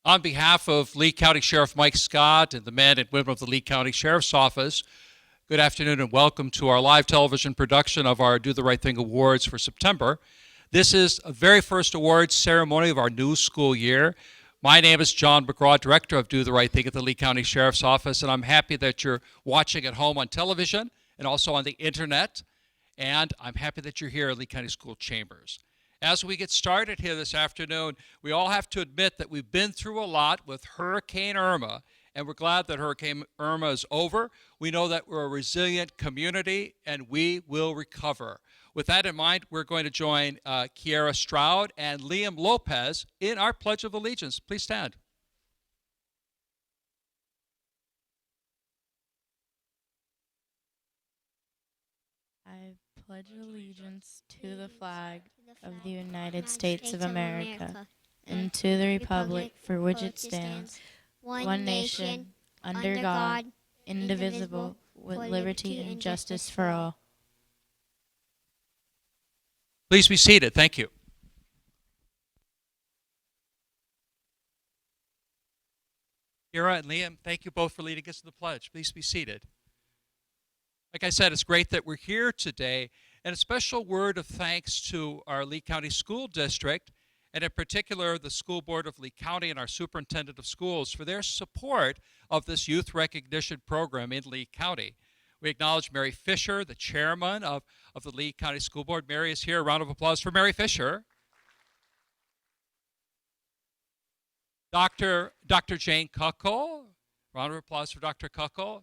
On behalf of Lee County Sheriff Mike Scott and the men and women of the Lee County Sheriff's Office, good afternoon and welcome to our live television production of our Do the Right Thing Awards for September. This is the very first awards ceremony of our new school year. My name is John McGraw, Director of Do the Right Thing at the Lee County Sheriff's Office, and I'm happy that you're watching at home on television and also on the internet, and I'm happy that you're here at Lee County School Chambers. As we get started here this afternoon, we all have to admit that we've been through a lot with Hurricane Irma, and we're glad that Hurricane Irma is over. We know that we're a resilient community, and we will recover. With that in mind, we're going to join Kiera Stroud and Liam Lopez in our Pledge of Allegiance. Please stand. I pledge allegiance to the flag of the United States of America and to the republic for which it stands, one nation, under God, indivisible, with liberty and justice for all. Please be seated. Thank you. Kiera and Liam, thank you both for leading us in the pledge. Please be seated. Like I said, it's great that we're here today, and a special word of thanks to our Lee County School District, and in particular the School Board of Lee County and our Superintendent of Schools for their support of this youth recognition program in Lee County. We acknowledge Mary Fisher, the chairman of the Lee County School Board. Mary is here. A round of applause for Mary Fisher. Dr. Jane Kuckel. Round of applause for Dr. Kuckel.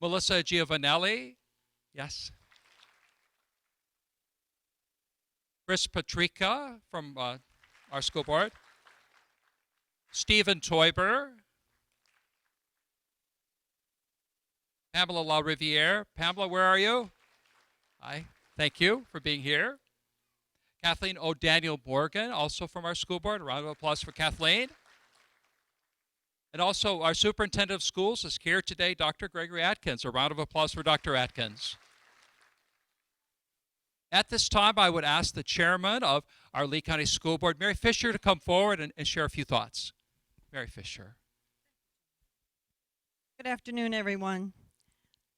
Melissa Giovanelli. Yes. Chris Patrica from our school board. Stephen Toiber. Pamela LaRiviere. Pamela, where are you? Hi. Thank you for being here. Kathleen O'Daniel Morgan, also from our school board. A round of applause for Kathleen. And also our superintendent of schools is here today, Dr. Gregory Atkins. A round of applause for Dr. Atkins. At this time, I would ask the chairman of our Lee County School Board, Mary Fisher, to come forward and share a few thoughts. Mary Fisher. Good afternoon, everyone.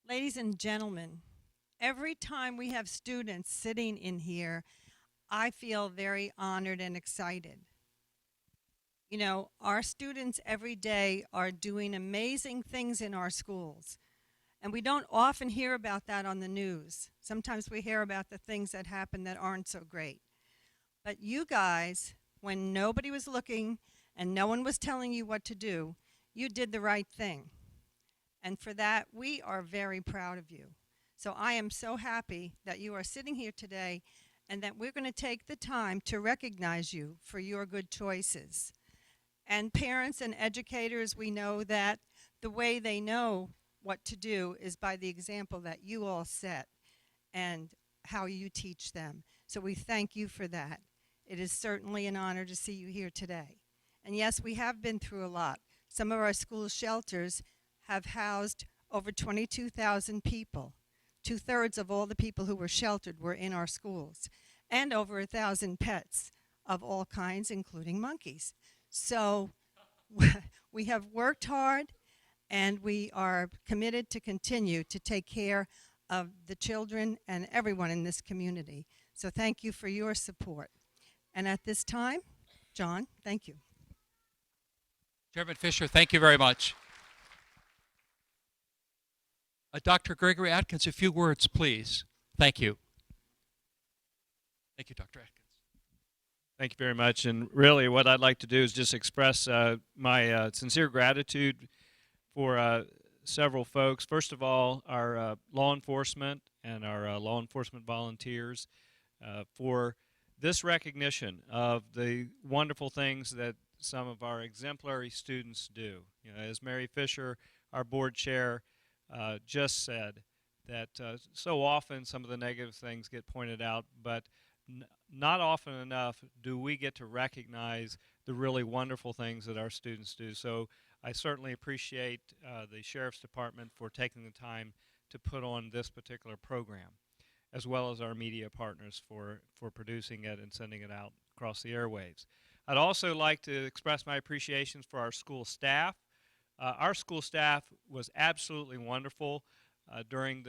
Ladies and gentlemen, every time we have students sitting in here, I feel very honored and excited. You know, our students every day are doing amazing things in our schools, and we don't often hear about that on the news. Sometimes we hear about the things that happen that aren't so great. But you guys, when nobody was looking and no one was telling you what to do, you did the right thing. And for that, we are very proud of you. So I am so happy that you are sitting here today and that we're going to take the time to recognize you for your good choices. And parents and educators, we know that the way they know what to do is by the example that you all set and how you teach them. So we thank you for that. It is certainly an honor to see you here today. And yes, we have been through a lot. Some of our school shelters have housed over 22,000 people. 2/3 of all the people who were sheltered were in our schools, and over 1,000 pets of all kinds, including monkeys. So we have worked hard, and we are committed to continue to take care of the children and everyone in this community. So thank you for your support. And at this time, John, thank you. Chairman Fisher, thank you very much. Dr. Gregory Atkins, a few words, please. Thank you. Thank you, Dr. Atkins. Thank you very much. And really what I'd like to do is just express my sincere gratitude for several folks. First of all, our law enforcement and our law enforcement volunteers for this recognition of the wonderful things that some of our exemplary students do. You know, as Mary Fisher, our board chair, just said, that so often some of the negative things get pointed out, but not often enough do we get to recognize the really wonderful things that our students do. So I certainly appreciate the Sheriff's Department for taking the time to put on this particular program. as well as our media partners for producing it and sending it out across the airwaves. I'd also like to express my appreciation for our school staff. Our school staff was absolutely wonderful during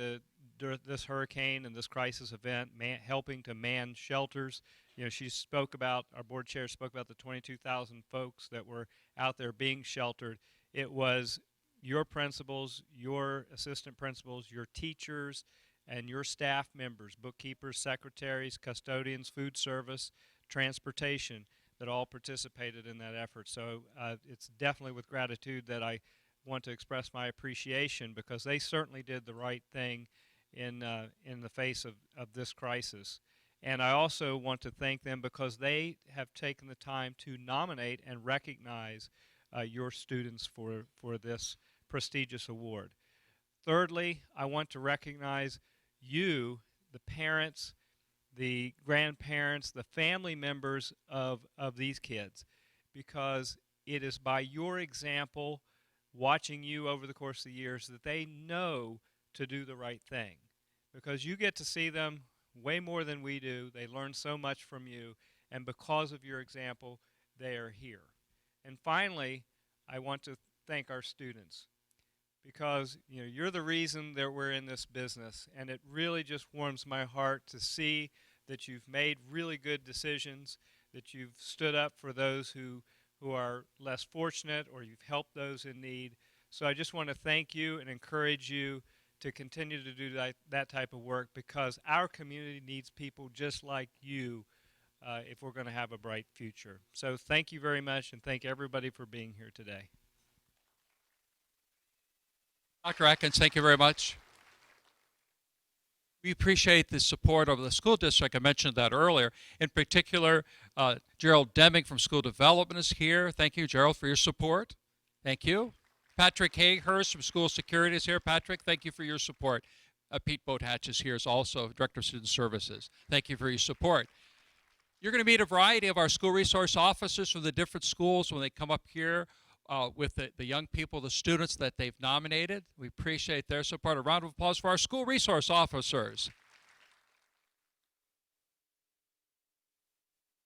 this hurricane and this crisis event, helping to man shelters. You know, our board chair spoke about the 22,000 folks that were out there being sheltered. It was your principals, your assistant principals, your teachers, and your staff members, bookkeepers, secretaries, custodians, food service, transportation, that all participated in that effort. So it's definitely with gratitude that I want to express my appreciation, because they certainly did the right thing in the face of this crisis. And I also want to thank them because they have taken the time to nominate and recognize your students for this prestigious award. Thirdly, I want to recognize you, the parents, the grandparents, the family members of these kids, because it is by your example, watching you over the course of the years, that they know to do the right thing. Because you get to see them way more than we do. They learn so much from you, and because of your example, they are here. And finally, I want to thank our students, because you're the reason that we're in this business, and it really just warms my heart to see that you've made really good decisions, that you've stood up for those who are less fortunate, or you've helped those in need. So I just want to thank you and encourage you to continue to do that type of work, because our community needs people just like you if we're going to have a bright future. So thank you very much, and thank everybody for being here today. Dr. Atkins, thank you very much. We appreciate the support of the school district. I mentioned that earlier. In particular, Gerald Deming from School Development is here. Thank you, Gerald, for your support. Thank you. Patrick Hayhurst from School Security is here. Patrick, thank you for your support. Pete Boathatch is here, is also Director of Student Services. Thank you for your support. You're going to meet a variety of our school resource officers from the different schools when they come up here with the young people, the students that they've nominated. We appreciate their support. A round of applause for our school resource officers.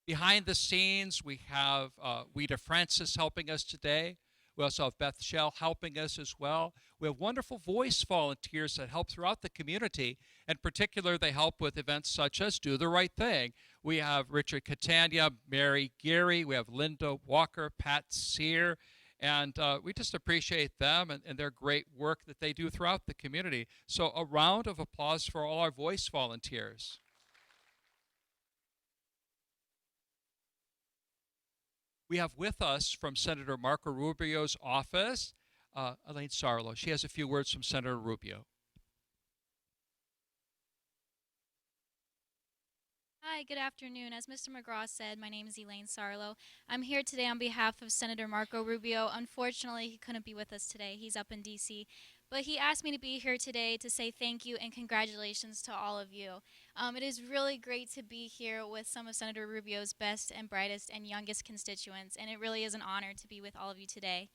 Behind the scenes, we have Weta Francis helping us today. We also have Beth Shell helping us as well. We have wonderful voice volunteers that help throughout the community. In particular, they help with events such as Do the Right Thing. We have Richard Catania, Mary Geary, we have Linda Walker, Pat Sear, and we just appreciate them and their great work that they do throughout the community. So a round of applause for all our voice volunteers. We have with us from Senator Marco Rubio's office, Elaine Sarlo. She has a few words from Senator Rubio. Hi, good afternoon. As Mr. McGraw said, my name is Elaine Sarlo. I'm here today on behalf of Senator Marco Rubio. Unfortunately, he couldn't be with us today. He's up in D.C., but he asked me to be here today to say thank you and congratulations to all of you. It is really great to be here with some of Senator Rubio's best and brightest and youngest constituents, and it really is an honor to be with all of you today.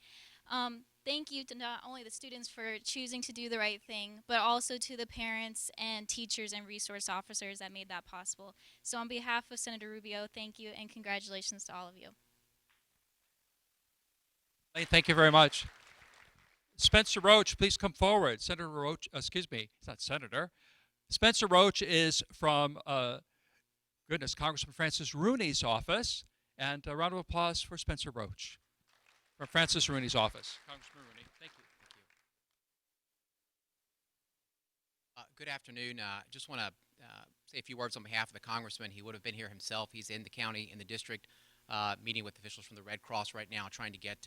Thank you to not only the students for choosing to do the right thing, but also to the parents and teachers and resource officers that made that possible. So on behalf of Senator Rubio, thank you and congratulations to all of you. Thank you very much. Spencer Roach, please come forward. Senator Roach, excuse me, it's not Senator. Spencer Roach is from, Congressman Francis Rooney's office. And a round of applause for Spencer Roach from Francis Rooney's office. Congressman Rooney, thank you. Good afternoon. Just want to say a few words on behalf of the Congressman. He would have been here himself. He's in the county, in the district, meeting with officials from the Red Cross right now, trying to get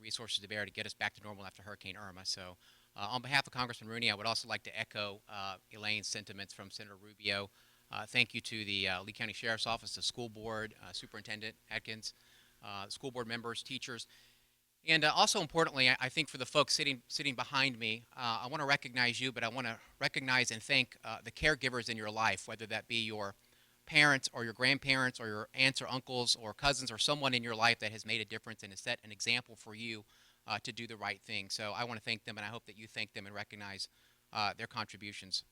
resources to bear to get us back to normal after Hurricane Irma. So on behalf of Congressman Rooney, I would also like to echo Elaine's sentiments from Senator Rubio. Thank you to the Lee County Sheriff's Office, the school board, Superintendent Atkins, school board members, teachers. And also importantly, I think for the folks sitting behind me, I want to recognize you, but I want to recognize and thank the caregivers in your life, whether that be your parents or your grandparents or your aunts or uncles or cousins or someone in your life that has made a difference and has set an example for you to do the right thing. So I want to thank them, and I hope that you thank them and recognize their contributions.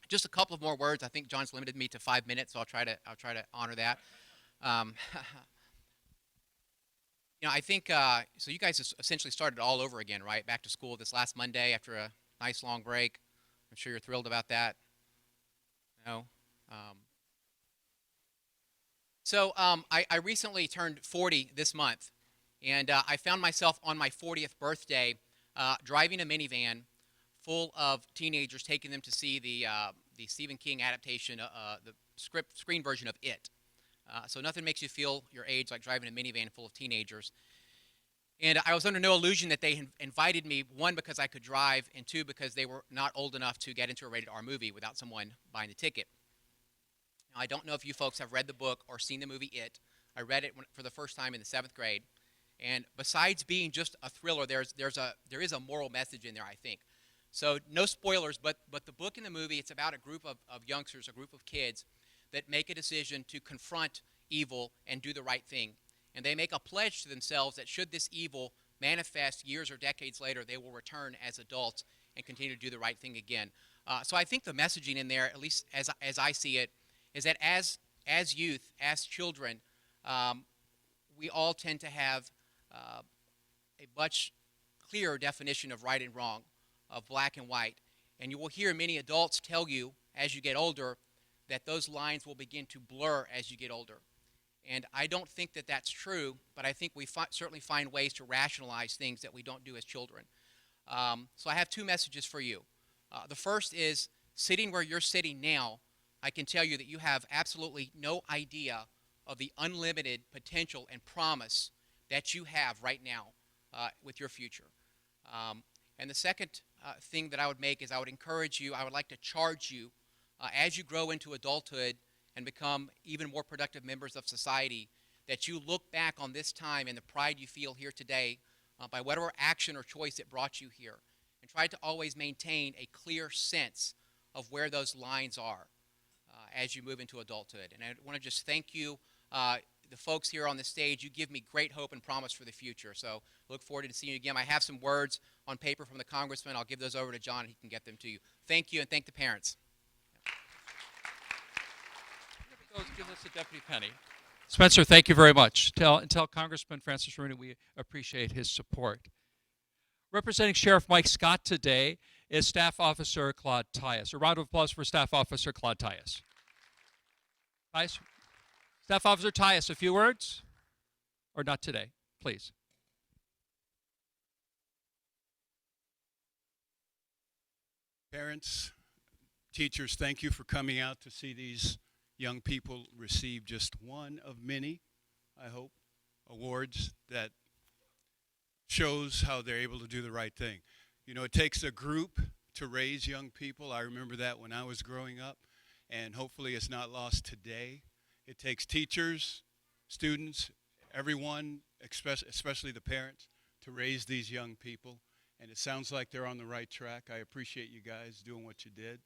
Just a couple of more words. I think John's limited me to 5 minutes, so I'll try to honor that. Um, I think so. You guys essentially started all over again, right? Back to school this last Monday after a nice long break. I'm sure you're thrilled about that. No. I recently turned 40 this month, and I found myself on my 40th birthday driving a minivan full of teenagers, taking them to see the Stephen King adaptation, the screen version of It. So nothing makes you feel your age like driving a minivan full of teenagers. And I was under no illusion that they invited me, one, because I could drive, and two, because they were not old enough to get into a rated R movie without someone buying the ticket. Now, I don't know if you folks have read the book or seen the movie It. I read it for the first time in the 7th grade. And besides being just a thriller, there is a moral message in there, I think. So no spoilers, but the book and the movie, it's about a group of youngsters, a group of kids that make a decision to confront evil and do the right thing. And they make a pledge to themselves that should this evil manifest years or decades later, they will return as adults and continue to do the right thing again. So I think the messaging in there, at least as I see it, is that as youth, as children, we all tend to have a much clearer definition of right and wrong, of black and white. And you will hear many adults tell you as you get older that those lines will begin to blur as you get older. And I don't think that that's true, but I think we certainly find ways to rationalize things that we don't do as children. So I have 2 messages for you. The first is, sitting where you're sitting now, I can tell you that you have absolutely no idea of the unlimited potential and promise that you have right now with your future. And the second thing that I would make is I would encourage you, I would like to charge you as you grow into adulthood and become even more productive members of society, that you look back on this time and the pride you feel here today by whatever action or choice it brought you here, and try to always maintain a clear sense of where those lines are as you move into adulthood. And I want to just thank you, the folks here on the stage. You give me great hope and promise for the future. So look forward to seeing you again. I have some words on paper from the congressman. I'll give those over to John, and he can get them to you. Thank you, and thank the parents. Give this to Deputy Penny. Spencer, thank you very much. Tell Congressman Francis Rooney we appreciate his support. Representing Sheriff Mike Scott today is Staff Officer Claude Tyus. A round of applause for Staff Officer Claude Tyus. Staff Officer Tyus, a few words? Or not today, please. Parents, teachers, thank you for coming out to see these young people receive just one of many, I hope, awards that shows how they're able to do the right thing. You know, it takes a group to raise young people. I remember that when I was growing up, and hopefully it's not lost today. It takes teachers, students, everyone, especially the parents, to raise these young people. And it sounds like they're on the right track. I appreciate you guys doing what you did.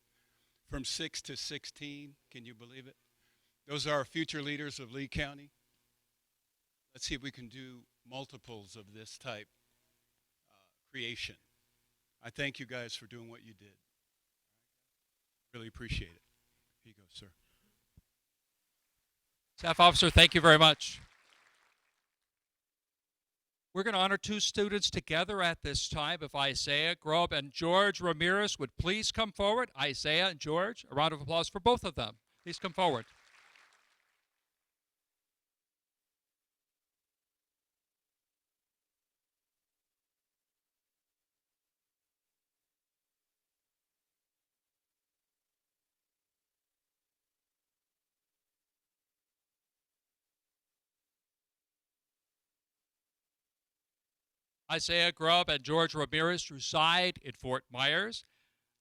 From 6 to 16, can you believe it? Those are our future leaders of Lee County. Let's see if we can do multiples of this type creation. I thank you guys for doing what you did. Really appreciate it. Here you go, sir. Staff Officer, thank you very much. We're going to honor 2 students together at this time. If Isaiah Grubb and George Ramirez would please come forward. Isaiah and George, a round of applause for both of them. Please come forward. Isaiah Grubb and George Ramirez reside in Fort Myers.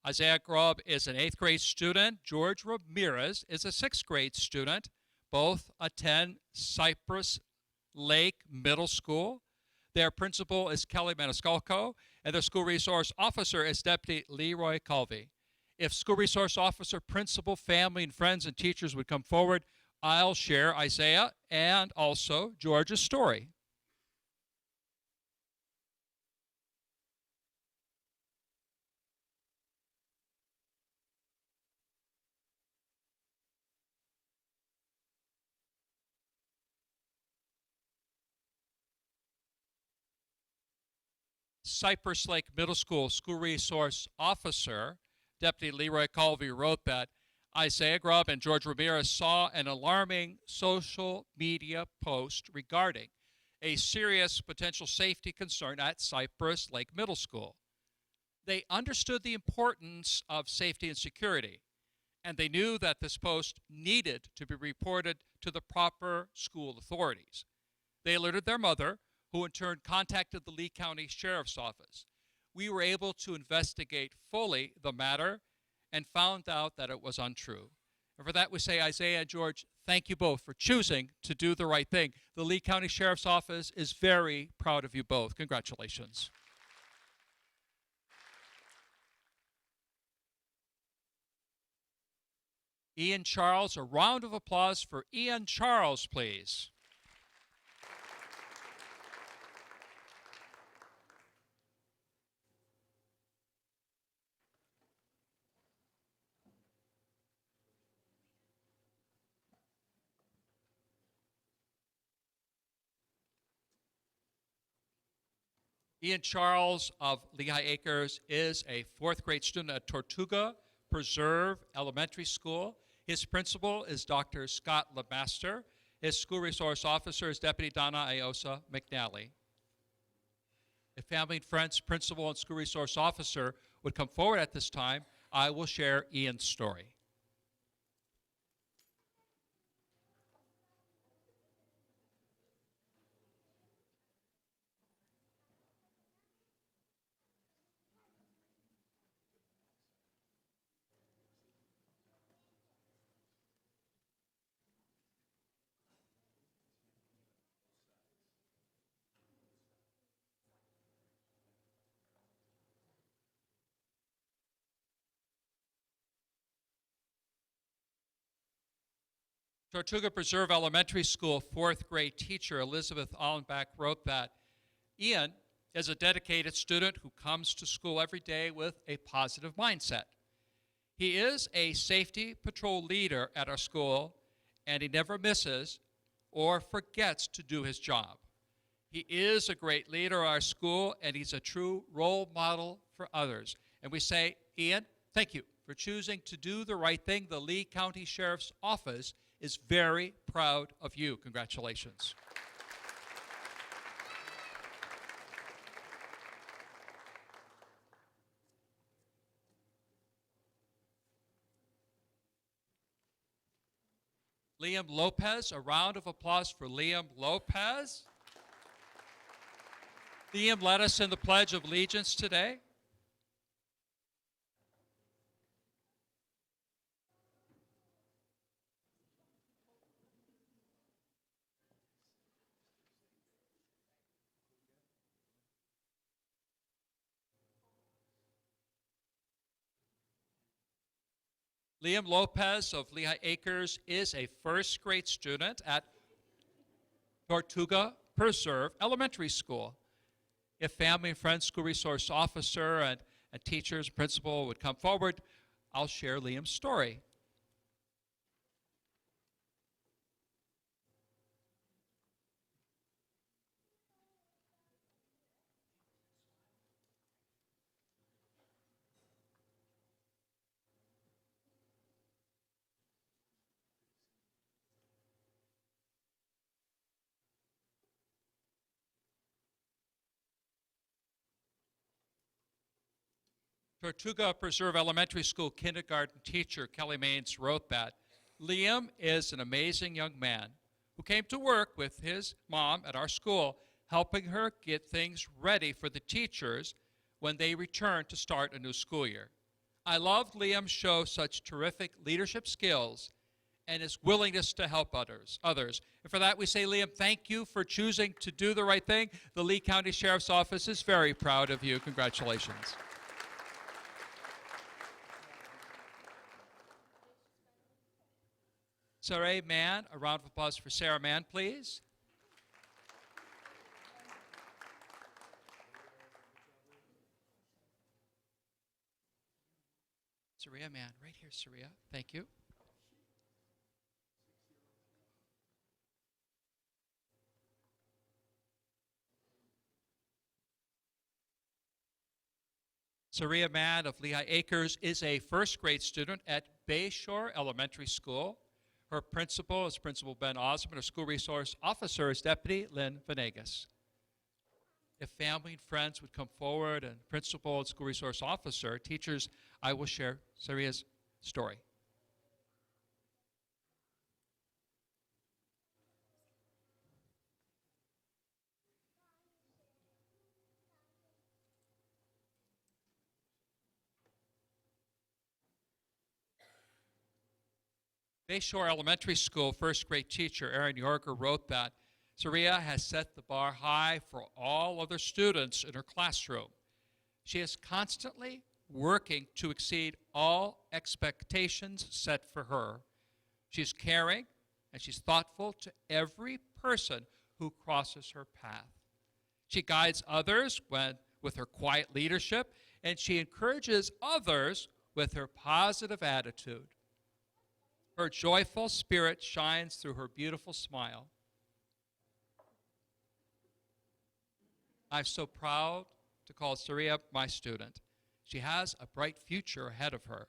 Isaiah Grubb is an 8th grade student. George Ramirez is a 6th grade student. Both attend Cypress Lake Middle School. Their principal is Kelly Maniscalco, and their school resource officer is Deputy Leroy Colvey. If school resource officer, principal, family, and friends and teachers would come forward, I'll share Isaiah and also George's story. Cypress Lake Middle School School Resource Officer, Deputy Leroy Colvey, wrote that Isaiah Grubb and George Ramirez saw an alarming social media post regarding a serious potential safety concern at Cypress Lake Middle School. They understood the importance of safety and security, and they knew that this post needed to be reported to the proper school authorities. They alerted their mother, who in turn contacted the Lee County Sheriff's Office. We were able to investigate fully the matter and found out that it was untrue. And for that we say, Isaiah and George, thank you both for choosing to do the right thing. The Lee County Sheriff's Office is very proud of you both. Congratulations. Ian Charles, a round of applause for Ian Charles, please. Ian Charles of Lehigh Acres is a fourth grade student at Tortuga Preserve Elementary School. His principal is Dr. Scott LeMaster. His school resource officer is Deputy Donna Iosa McNally. If family and friends, principal, and school resource officer would come forward at this time, I will share Ian's story. Tortuga Preserve Elementary School fourth grade teacher Elizabeth Allenbach wrote that Ian is a dedicated student who comes to school every day with a positive mindset. He is a safety patrol leader at our school, and he never misses or forgets to do his job. He is a great leader at our school, and he's a true role model for others. And we say, Ian, thank you for choosing to do the right thing. The Lee County Sheriff's Office is very proud of you. Congratulations. Liam Lopez, a round of applause for Liam Lopez. Liam led us in the Pledge of Allegiance today. Liam Lopez of Lehigh Acres is a first grade student at Tortuga Preserve Elementary School. If family and friends, school resource officer, and teachers, principal would come forward, I'll share Liam's story. Tortuga Preserve Elementary School kindergarten teacher Kelly Maines wrote that Liam is an amazing young man who came to work with his mom at our school, helping her get things ready for the teachers when they return to start a new school year. I loved Liam show such terrific leadership skills and his willingness to help others. And for that we say, Liam, thank you for choosing to do the right thing. The Lee County Sheriff's Office is very proud of you. Congratulations. Sarah Mann, a round of applause for Sarah Mann, please. Saria Mann, right here, Saria. Thank you. Saria Mann of Lehigh Acres is a first grade student at Bayshore Elementary School. Her principal is Principal Ben Osmond. Her school resource officer is Deputy Lynn Venegas. If family and friends would come forward, and principal and school resource officer, teachers, I will share Saria's story. Bayshore Elementary School first grade teacher Aaron Yorker wrote that Saria has set the bar high for all other students in her classroom. She is constantly working to exceed all expectations set for her. She's caring and she's thoughtful to every person who crosses her path. She guides others with her quiet leadership, and she encourages others with her positive attitude. Her joyful spirit shines through her beautiful smile. I'm so proud to call Saria my student. She has a bright future ahead of her.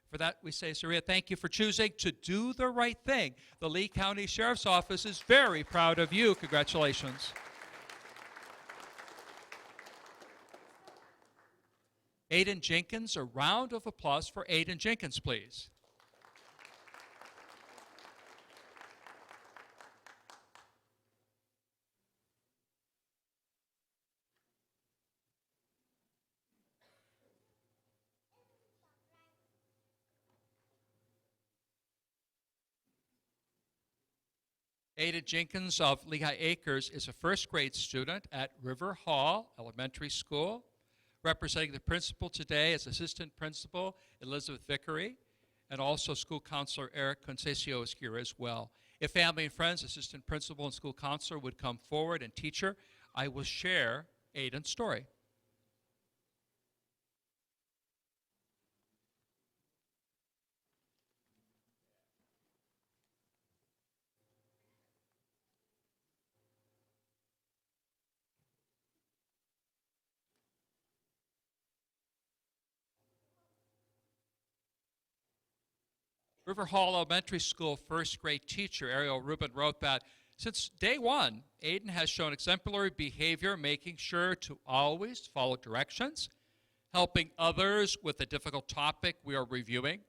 For that, we say, Saria, thank you for choosing to do the right thing. The Lee County Sheriff's Office is very proud of you. Congratulations. Aiden Jenkins, a round of applause for Aiden Jenkins, please. Ada Jenkins of Lehigh Acres is a first grade student at River Hall Elementary School. Representing the principal today is Assistant Principal Elizabeth Vickery, and also School Counselor Eric Concesio is here as well. If family and friends, Assistant Principal and School Counselor would come forward, and teacher, I will share Aiden's story. River Hall Elementary School first grade teacher Ariel Rubin wrote that since day one, Aiden has shown exemplary behavior, making sure to always follow directions, helping others with a difficult topic we are reviewing,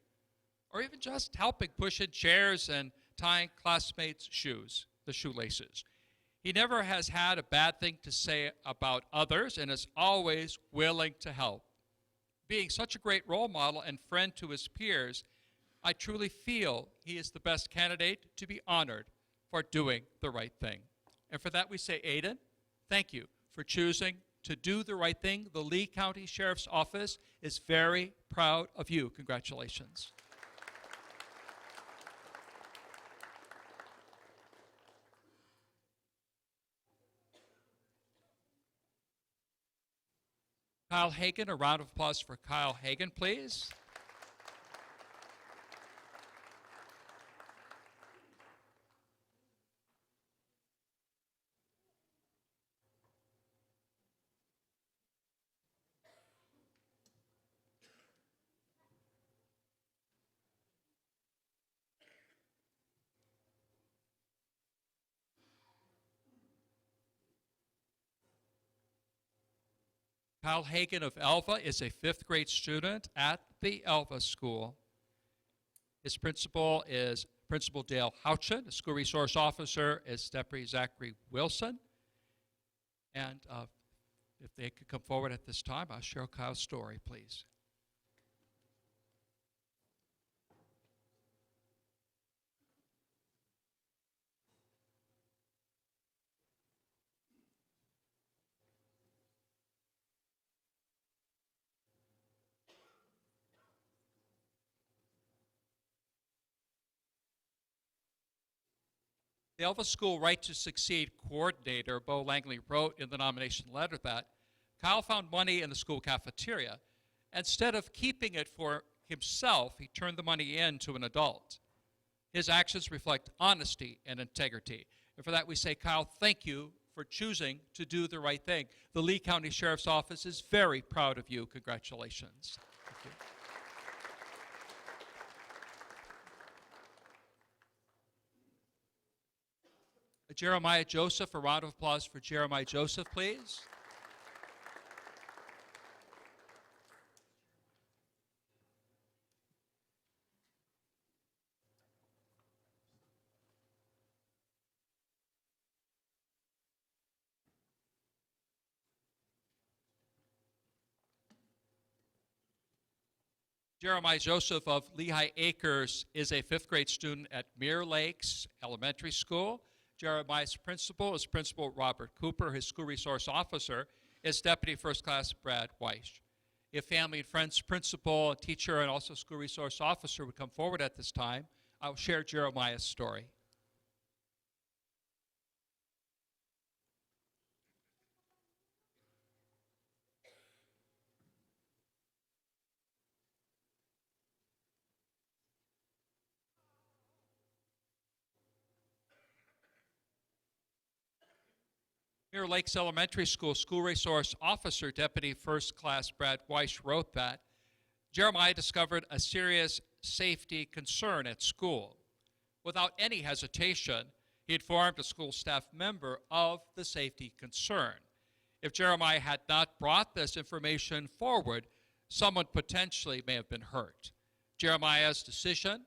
or even just helping push in chairs and tying classmates' shoes, the shoelaces. He never has had a bad thing to say about others and is always willing to help. Being such a great role model and friend to his peers, I truly feel he is the best candidate to be honored for doing the right thing. And for that we say, Aiden, thank you for choosing to do the right thing. The Lee County Sheriff's Office is very proud of you. Congratulations. Kyle Hagan, a round of applause for Kyle Hagan, please. Kyle Hagan of Elva is a fifth grade student at the Elva School. His principal is Principal Dale Houchin. The school resource officer is Deputy Zachary Wilson. And if they could come forward at this time, I'll share Kyle's story, please. The Elva School Right to Succeed coordinator, Bo Langley, wrote in the nomination letter that Kyle found money in the school cafeteria. Instead of keeping it for himself, he turned the money in to an adult. His actions reflect honesty and integrity. And for that we say, Kyle, thank you for choosing to do the right thing. The Lee County Sheriff's Office is very proud of you. Congratulations. Thank you. Jeremiah Joseph, a round of applause for Jeremiah Joseph, please. Jeremiah Joseph of Lehigh Acres is a fifth grade student at Mirror Lakes Elementary School. Jeremiah's principal is Principal Robert Cooper. His school resource officer is Deputy First Class Brad Weiss. If family and friends, principal, teacher, and also school resource officer would come forward at this time, I will share Jeremiah's story. Mirror Lakes Elementary School School Resource Officer Deputy First Class Brad Weiss wrote that Jeremiah discovered a serious safety concern at school. Without any hesitation, he informed a school staff member of the safety concern. If Jeremiah had not brought this information forward, someone potentially may have been hurt. Jeremiah's decision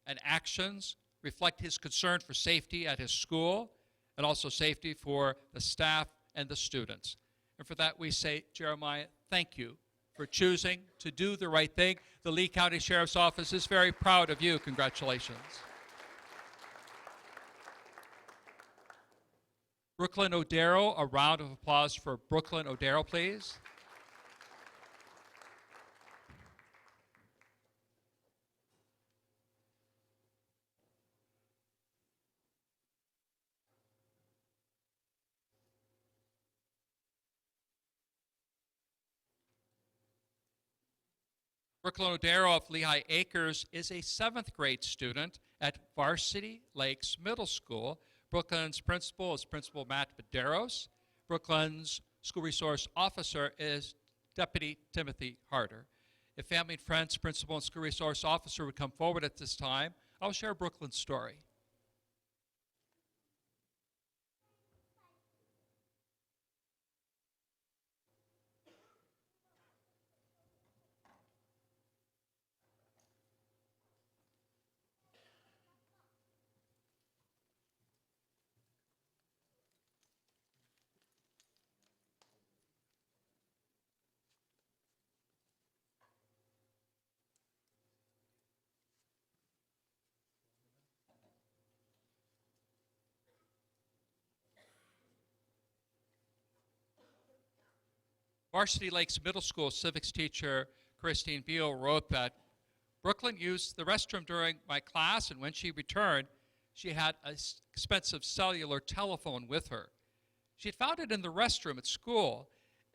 and actions reflect his concern for safety at his school and also safety for the staff and the students. And for that we say, Jeremiah, thank you for choosing to do the right thing. The Lee County Sheriff's Office is very proud of you. Congratulations. Brooklyn Odero, a round of applause for Brooklyn Odero, please. Brooklyn Odero of Lehigh Acres is a seventh grade student at Varsity Lakes Middle School. Brooklyn's principal is Principal Matt Medeiros. Brooklyn's school resource officer is Deputy Timothy Harder. If family and friends, principal, and school resource officer would come forward at this time, I'll share Brooklyn's story. Varsity Lakes Middle School civics teacher Christine Beal wrote that Brooklyn used the restroom during my class, and when she returned, she had an expensive cellular telephone with her. She had found it in the restroom at school.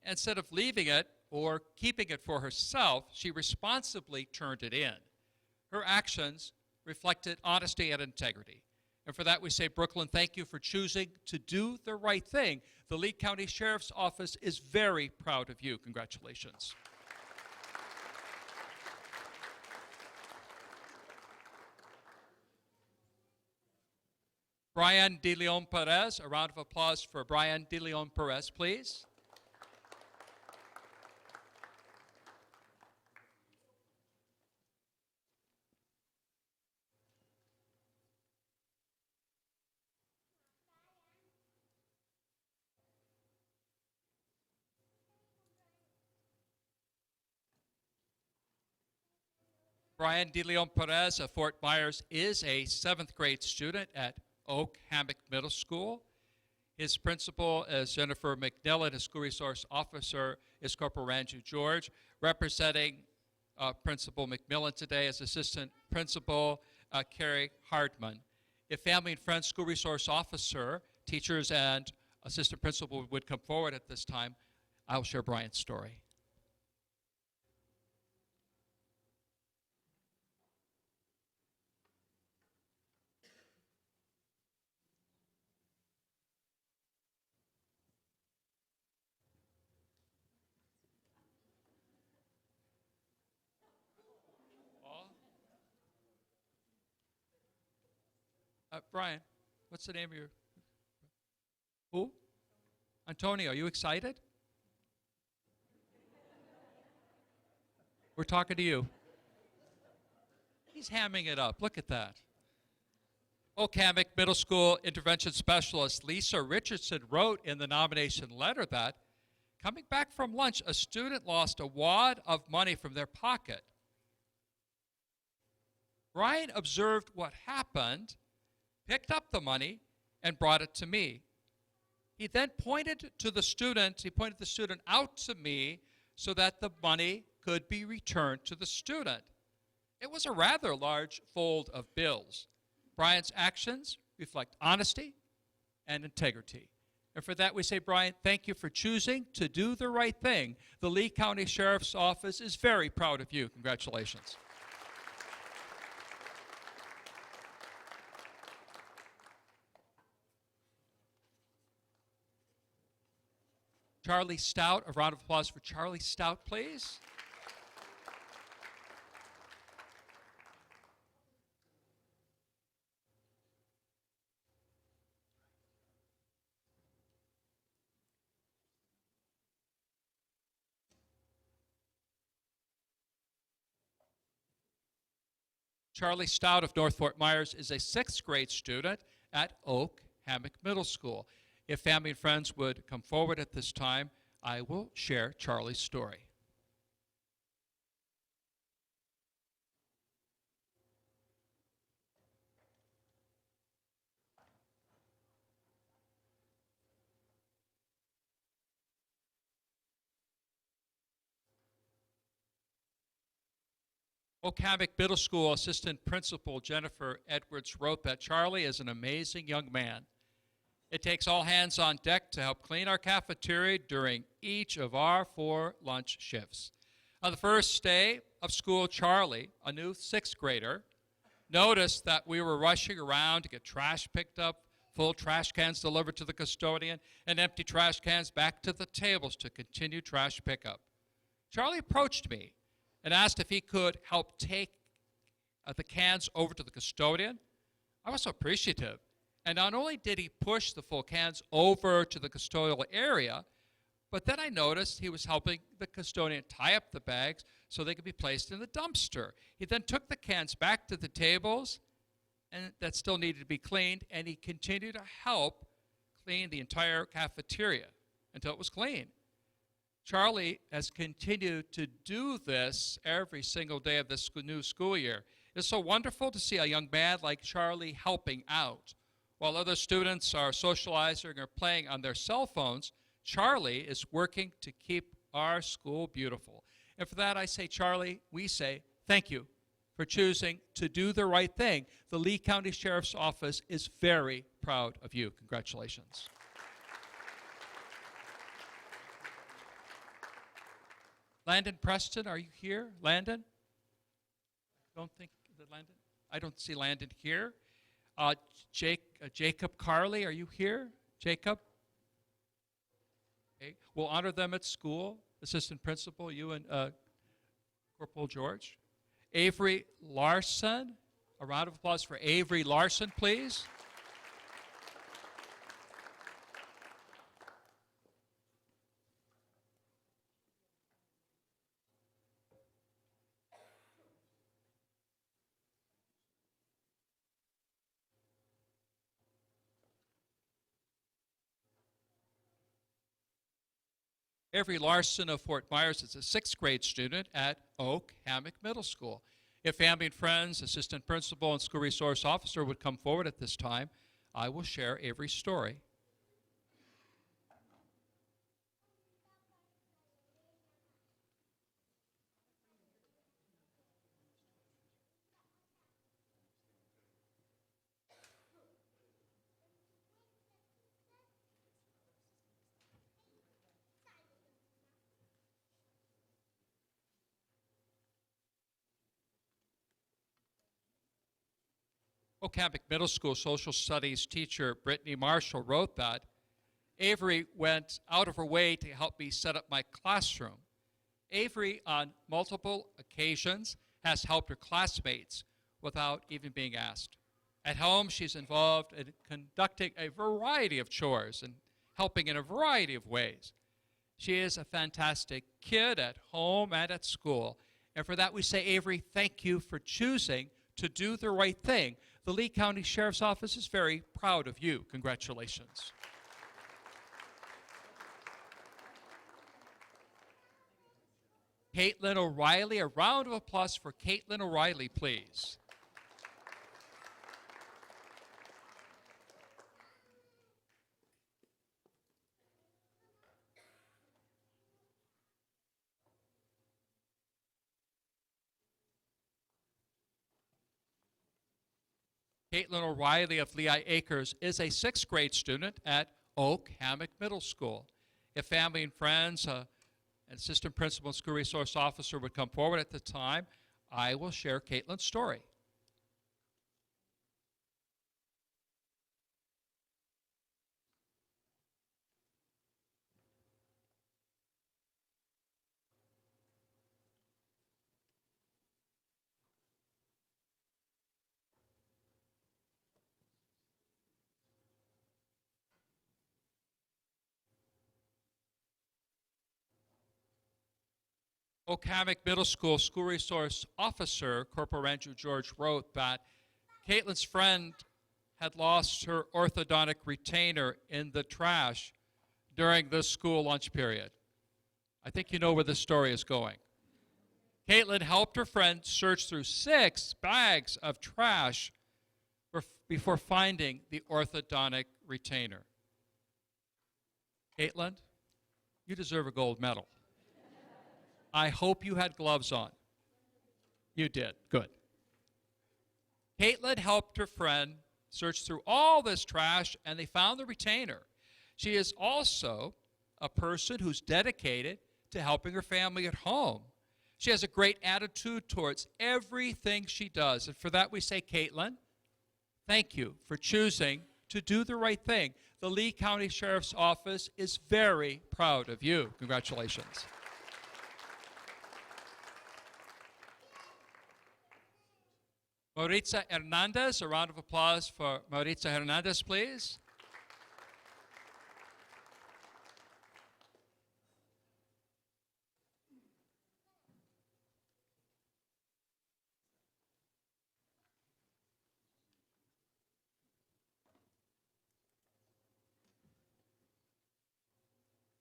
Instead of leaving it or keeping it for herself, she responsibly turned it in. Her actions reflected honesty and integrity. And for that we say, Brooklyn, thank you for choosing to do the right thing. The Lee County Sheriff's Office is very proud of you. Congratulations. Brian De Leon Perez, a round of applause for Brian De Leon Perez, please. Brian De Leon Perez of Fort Myers is a seventh grade student at Oak Hammock Middle School. His principal is Jennifer McNill. His school resource officer is Corporal Ranju George. Representing Principal McMillan today is Assistant Principal Carrie Hardman. If family and friends, school resource officer, teachers, and assistant principal would come forward at this time, I will share Brian's story. Brian, what's the name of your... Who? Antonio, are you excited? We're talking to you. He's hamming it up. Look at that. Oak Hammock Middle School intervention specialist Lisa Richardson wrote in the nomination letter that, coming back from lunch, a student lost a wad of money from their pocket. Brian observed what happened, picked up the money, and brought it to me. He then pointed the student out to me so that the money could be returned to the student. It was a rather large fold of bills. Brian's actions reflect honesty and integrity. And for that we say, Brian, thank you for choosing to do the right thing. The Lee County Sheriff's Office is very proud of you. Congratulations. Charlie Stout, a round of applause for Charlie Stout, please. Charlie Stout of North Fort Myers is a 6th grade student at Oak Hammock Middle School. If family and friends would come forward at this time, I will share Charlie's story. Oak Hammock Middle School Assistant Principal Jennifer Edwards wrote that Charlie is an amazing young man. It takes all hands on deck to help clean our cafeteria during each of our 4 lunch shifts. On the first day of school, Charlie, a new 6th grader, noticed that we were rushing around to get trash picked up, full trash cans delivered to the custodian, and empty trash cans back to the tables to continue trash pickup. Charlie approached me and asked if he could help take the cans over to the custodian. I was so appreciative. And not only did he push the full cans over to the custodial area, but then I noticed he was helping the custodian tie up the bags so they could be placed in the dumpster. He then took the cans back to the tables and that still needed to be cleaned, and he continued to help clean the entire cafeteria until it was clean. Charlie has continued to do this every single day of this new school year. It's so wonderful to see a young man like Charlie helping out. While other students are socializing or playing on their cell phones, Charlie is working to keep our school beautiful. And for that I say, Charlie, we say thank you for choosing to do the right thing. The Lee County Sheriff's Office is very proud of you. Congratulations. Landon Preston, are you here? Landon? I don't see Landon here. Jacob Carley, are you here? Jacob? Okay. We'll honor them at school. Assistant Principal, you and Corporal George. Avery Larson, a round of applause for Avery Larson, please. Avery Larson of Fort Myers is a 6th grade student at Oak Hammock Middle School. If family and friends, assistant principal, and school resource officer would come forward at this time, I will share Avery's story. Oak Hammock Middle School social studies teacher Brittany Marshall wrote that Avery went out of her way to help me set up my classroom. Avery, on multiple occasions, has helped her classmates without even being asked. At home, she's involved in conducting a variety of chores and helping in a variety of ways. She is a fantastic kid at home and at school. And for that, we say, Avery, thank you for choosing to do the right thing. The Lee County Sheriff's Office is very proud of you. Congratulations. Caitlin O'Reilly, a round of applause for Caitlin O'Reilly, please. Caitlin O'Reilly of Lehigh Acres is a 6th grade student at Oak Hammock Middle School. If family and friends, an assistant principal and school resource officer would come forward at the time, I will share Caitlin's story. Oak Hammock Middle School School Resource Officer Corporal Andrew George wrote that Caitlin's friend had lost her orthodontic retainer in the trash during the school lunch period. I think you know where this story is going. Caitlin helped her friend search through 6 bags of trash before finding the orthodontic retainer. Caitlin, you deserve a gold medal. I hope you had gloves on. You did. Good. Caitlin helped her friend search through all this trash, and they found the retainer. She is also a person who's dedicated to helping her family at home. She has a great attitude towards everything she does. And for that, we say, Caitlin, thank you for choosing to do the right thing. The Lee County Sheriff's Office is very proud of you. Congratulations. Maritza Hernandez, a round of applause for Maritza Hernandez, please.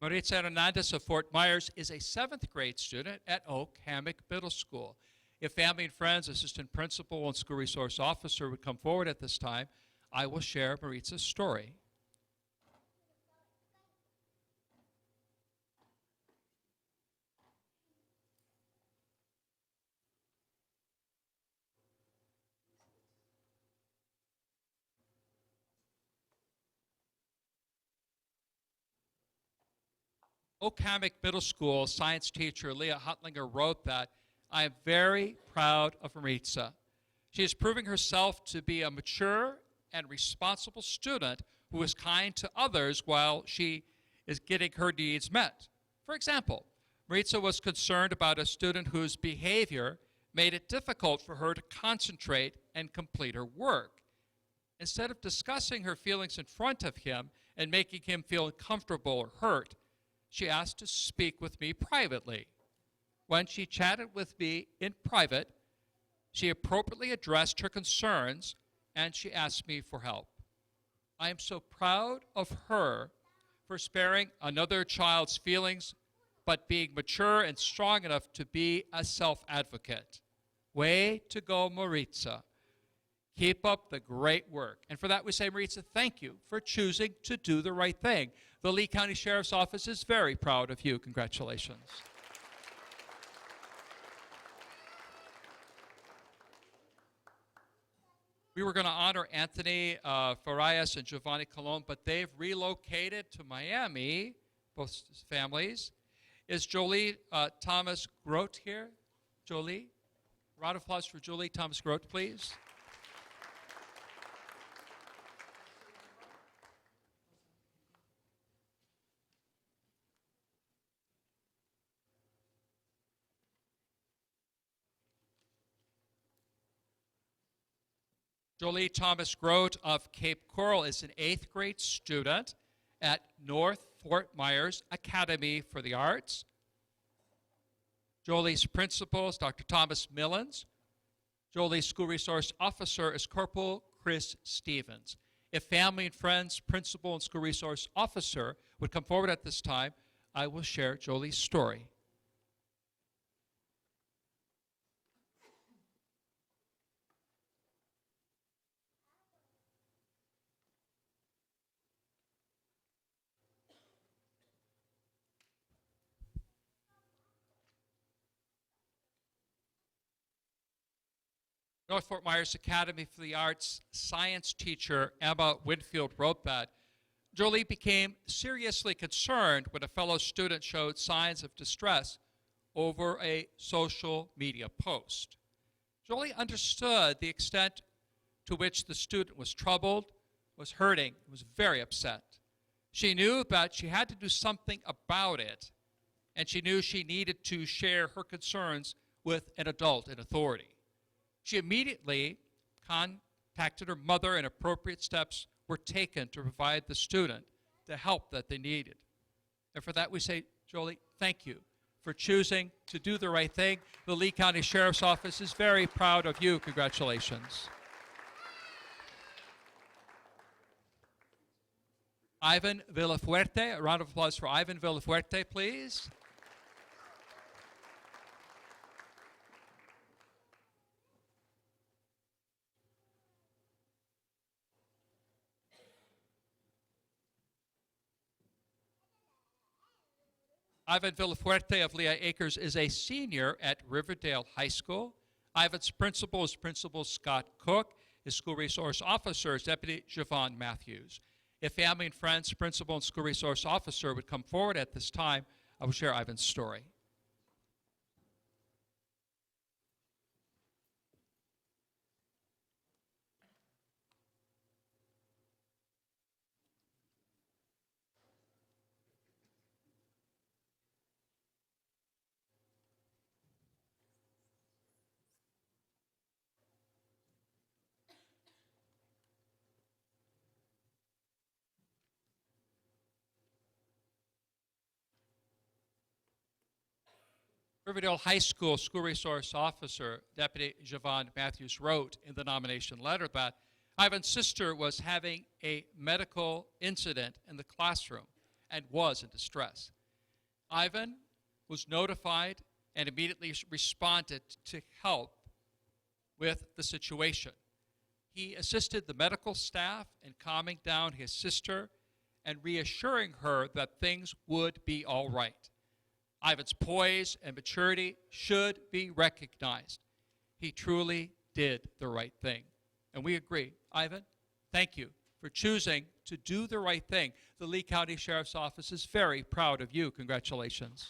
Maritza Hernandez of Fort Myers is a 7th grade student at Oak Hammock Middle School. If family and friends, assistant principal, and school resource officer would come forward at this time, I will share Maritza's story. Oak Hammock Middle School science teacher Leah Hutlinger wrote that, I am very proud of Maritza. She is proving herself to be a mature and responsible student who is kind to others while she is getting her needs met. For example, Maritza was concerned about a student whose behavior made it difficult for her to concentrate and complete her work. Instead of discussing her feelings in front of him and making him feel uncomfortable or hurt, she asked to speak with me privately. When she chatted with me in private, she appropriately addressed her concerns and she asked me for help. I am so proud of her for sparing another child's feelings, but being mature and strong enough to be a self-advocate. Way to go, Maritza. Keep up the great work. And for that we say, Maritza, thank you for choosing to do the right thing. The Lee County Sheriff's Office is very proud of you. Congratulations. We were going to honor Anthony Farias and Giovanni Colon, but they've relocated to Miami, both families. Is Jolie Thomas Grote here? Jolie? Round of applause for Jolie Thomas Grote, please. Jolie Thomas Grote of Cape Coral is an 8th grade student at North Fort Myers Academy for the Arts. Jolie's principal is Dr. Thomas Millens. Jolie's school resource officer is Corporal Chris Stevens. If family and friends, principal, and school resource officer would come forward at this time, I will share Jolie's story. North Fort Myers Academy for the Arts science teacher Emma Winfield wrote that Jolie became seriously concerned when a fellow student showed signs of distress over a social media post. Jolie understood the extent to which the student was troubled, was hurting, was very upset. She knew that she had to do something about it, and she knew she needed to share her concerns with an adult in authority. She immediately contacted her mother, and appropriate steps were taken to provide the student the help that they needed. And for that we say, Jolie, thank you for choosing to do the right thing. The Lee County Sheriff's Office is very proud of you. Congratulations. Ivan Villafuerte, a round of applause for Ivan Villafuerte, please. Ivan Villafuerte of Lehigh Acres is a senior at Riverdale High School. Ivan's principal is Principal Scott Cook. His school resource officer is Deputy Javon Matthews. If family and friends, principal, and school resource officer would come forward at this time, I will share Ivan's story. Riverdale High School School Resource Officer Deputy Javon Matthews wrote in the nomination letter that Ivan's sister was having a medical incident in the classroom and was in distress. Ivan was notified and immediately responded to help with the situation. He assisted the medical staff in calming down his sister and reassuring her that things would be all right. Ivan's poise and maturity should be recognized. He truly did the right thing. And we agree. Ivan, thank you for choosing to do the right thing. The Lee County Sheriff's Office is very proud of you. Congratulations.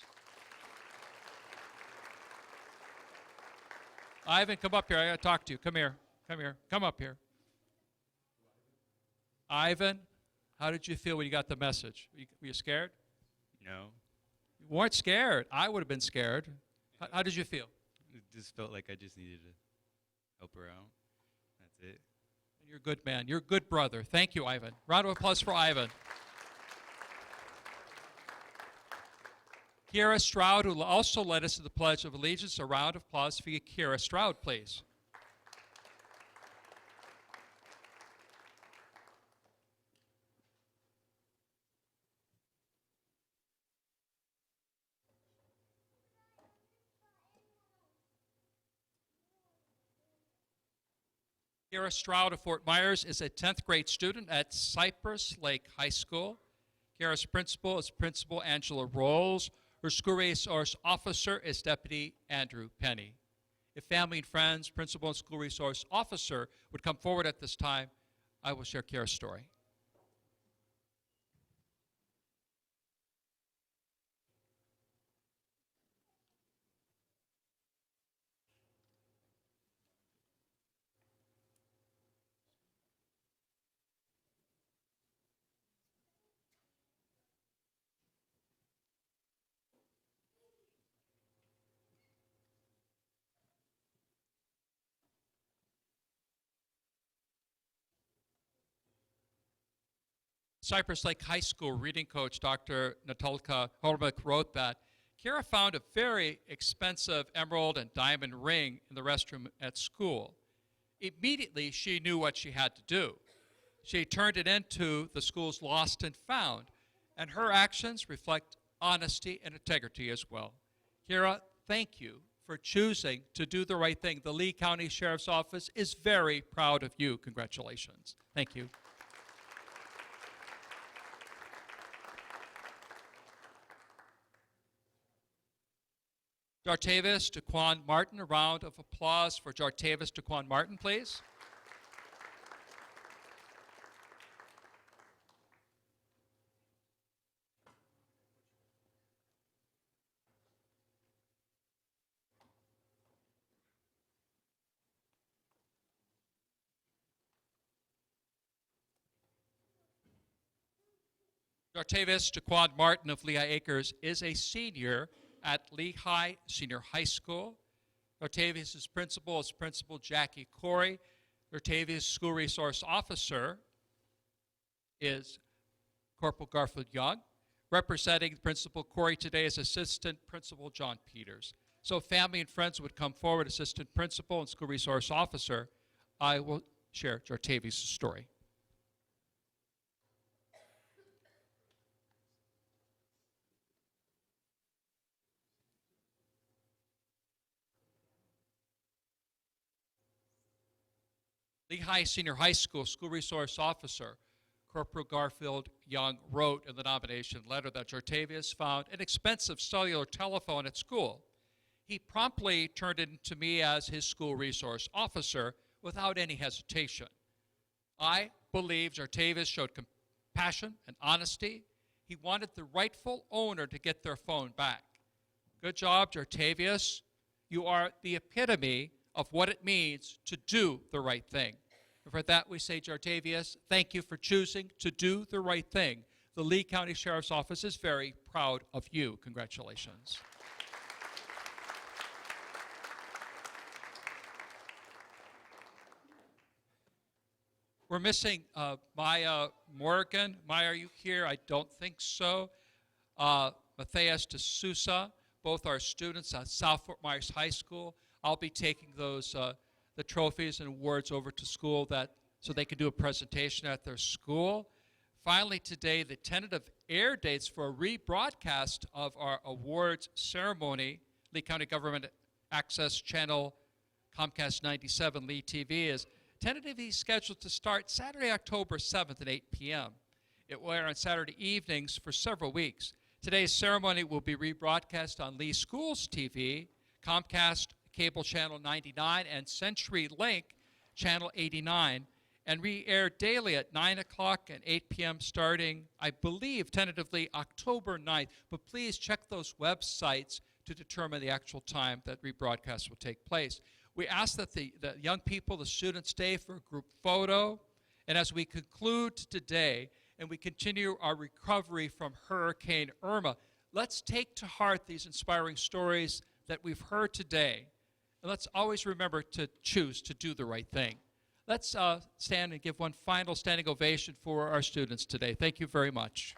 Ivan, come up here. I got to talk to you. Come here. Come here. Come up here. Ivan, how did you feel when you got the message? Were you scared? No. You weren't scared. I would have been scared. How did you feel? It just felt like I just needed to help her out. That's it. And you're a good man. You're a good brother. Thank you, Ivan. Round of applause for Ivan. Kiera Stroud, who also led us to the Pledge of Allegiance. A round of applause for you, Kiera Stroud, please. Kiera Stroud of Fort Myers is a 10th grade student at Cypress Lake High School. Kiera's principal is Principal Angela Rolls. Her school resource officer is Deputy Andrew Penny. If family and friends, principal and school resource officer would come forward at this time, I will share Kiera's story. Cypress Lake High School reading coach, Dr. Natalka Hormik, wrote that Kira found a very expensive emerald and diamond ring in the restroom at school. Immediately, she knew what she had to do. She turned it into the school's lost and found, and her actions reflect honesty and integrity as well. Kira, thank you for choosing to do the right thing. The Lee County Sheriff's Office is very proud of you. Congratulations. Thank you. Jartavis Daquan Martin, a round of applause for Jartavis Daquan Martin, please. Jartavis Daquan Martin of Lehigh Acres is a senior at Lehigh Senior High School. Jartavius' principal is Principal Jackie Corey. Jartavius' school resource officer is Corporal Garfield Young. Representing Principal Corey today is Assistant Principal John Peters. So if family and friends would come forward, Assistant Principal and School Resource Officer, I will share Jartavius' story. Lehigh Senior High School School Resource Officer Corporal Garfield Young wrote in the nomination letter that Jartavius found an expensive cellular telephone at school. He promptly turned it to me as his school resource officer without any hesitation. I believe Jartavius showed compassion and honesty. He wanted the rightful owner to get their phone back. Good job, Jartavius. You are the epitome of what it means to do the right thing. And for that we say, Jartavius, thank you for choosing to do the right thing. The Lee County Sheriff's Office is very proud of you. Congratulations. We're missing Maya Morgan. Maya, are you here? I don't think so. Matthias D'Souza, both are students at South Fort Myers High School. I'll be taking those the trophies and awards over to school so they can do a presentation at their school. Finally today, the tentative air dates for a rebroadcast of our awards ceremony, Lee County Government Access Channel Comcast 97 Lee TV, is tentatively scheduled to start Saturday, October 7th at 8 p.m. It will air on Saturday evenings for several weeks. Today's ceremony will be rebroadcast on Lee Schools TV, Comcast Cable Channel 99, and CenturyLink Channel 89, and re-aired daily at 9 o'clock and 8 p.m. starting, I believe, tentatively October 9th. But please check those websites to determine the actual time that rebroadcast will take place. We ask that the young people, the students, stay for a group photo. And as we conclude today and we continue our recovery from Hurricane Irma, let's take to heart these inspiring stories that we've heard today. And let's always remember to choose to do the right thing. Let's stand and give one final standing ovation for our students today. Thank you very much.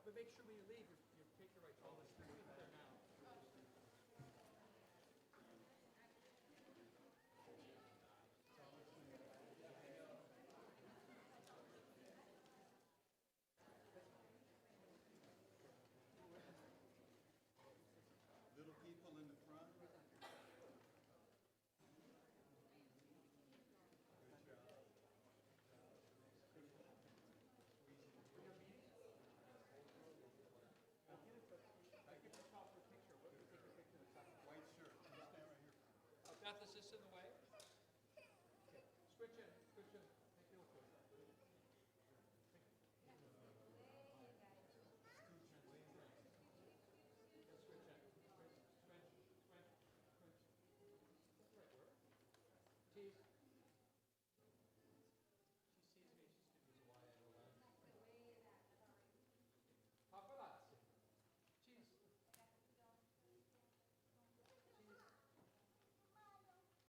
But make sure when you leave, you take your right to all this.